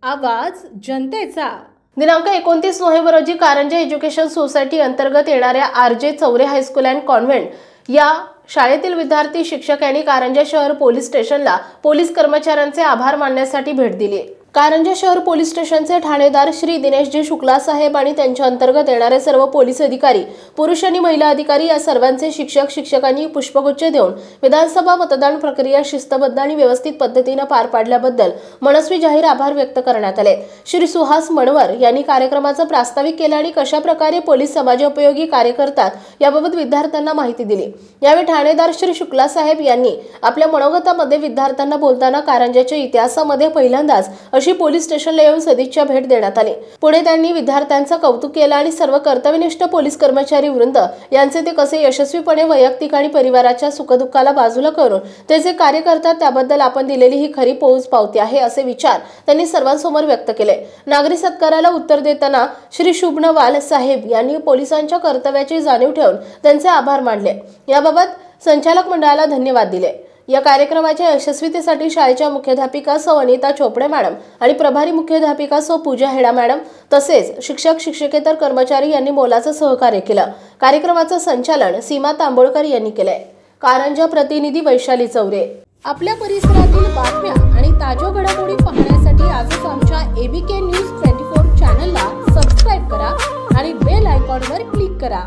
आवाज जनतेचा। दिनांक 29 नोव्हेंबर रोजी कारंजा एज्युकेशन सोसायटी अंतर्गत येणाऱ्या RJ. Chaure high school and convent या शाळेतील विद्यार्थी शिक्षक यांनी कारंजा शहर पोलीस स्टेशनला पोलीस कर्मचाऱ्यांचे आभार मानण्यासाठी भेट दिली। कारंजा शहर पोलीस स्टेशनचे ठाणेदार श्री दिनेशजी शुक्ला साहेब आणि त्यांच्या अंतर्गत येणारे सर्व पोलीस अधिकारी, पुरुष आणि महिला अधिकारी या सर्वांचे शिक्षकांनी पुष्पगुच्छ देऊन विधानसभा मतदान प्रक्रिया शिस्तबद्ध आणि व्यवस्थित पद्धतीने पार पाडल्याबद्दल मनस्वी जाहीर आभार व्यक्त करण्यात आले। श्री सुहास मनवर यांनी कार्यक्रमाचं प्रास्ताविक केले आणि कशा प्रकारे पोलीस समाजोपयोगी कार्य करतात याबाबत विद्यार्थ्यांना माहिती दिली। यावेळी ठाणेदार श्री शुक्ला साहेब यांनी आपल्या मनोगतामध्ये विद्यार्थ्यांना बोलताना कारंजाच्या इतिहासामध्ये पहिल्यांदाच अशी पोलीस स्टेशनला येऊन सदिच्छा भेट देण्यात आली। पुढे त्यांनी विद्यार्थ्यांचं कौतुक केलं आणि सर्व कर्तव्यनिष्ठ पोलीस कर्मचारी वृंद यांचे ते कसे यशस्वीपणे वैयक्तिक आणि परिवाराच्या सुखदुःखाला बाजूला करून ते जे कार्य करतात त्याबद्दल आपण दिलेली ही खरी पोच पावती आहे असे विचार त्यांनी सर्वांसमोर व्यक्त केले। नागरी सत्काराला उत्तर देताना श्री शुभनवाल साहेब यांनी पोलिसांच्या कर्तव्याची जाणीव ठेवून त्यांचे आभार मानले। याबाबत संचालक मंडळाला धन्यवाद दिले। या कार्यक्रमाच्या यशस्वीतेसाठी शाळेच्या मुख्याध्यापिका सौ अनिता चोपडे मॅडम आणि प्रभारी मुख्याध्यापिका सौ पूजा हेडा मॅडम तसेच शिक्षकेतर कर्मचारी यांनी मोलाचं सहकार्य केलं। कार्यक्रमाचं संचालन सीमा तांबोळकर यांनी केले। कारंजा प्रतिनिधी वैशाली चौरे। आपल्या परिसरातील बातम्या आणि ताज्या घडामोडी पाहण्यासाठी आजच आमच्या ABK न्यूज 24 चॅनलला सबस्क्राइब करा आणि बेल आयकॉनवर क्लिक करा।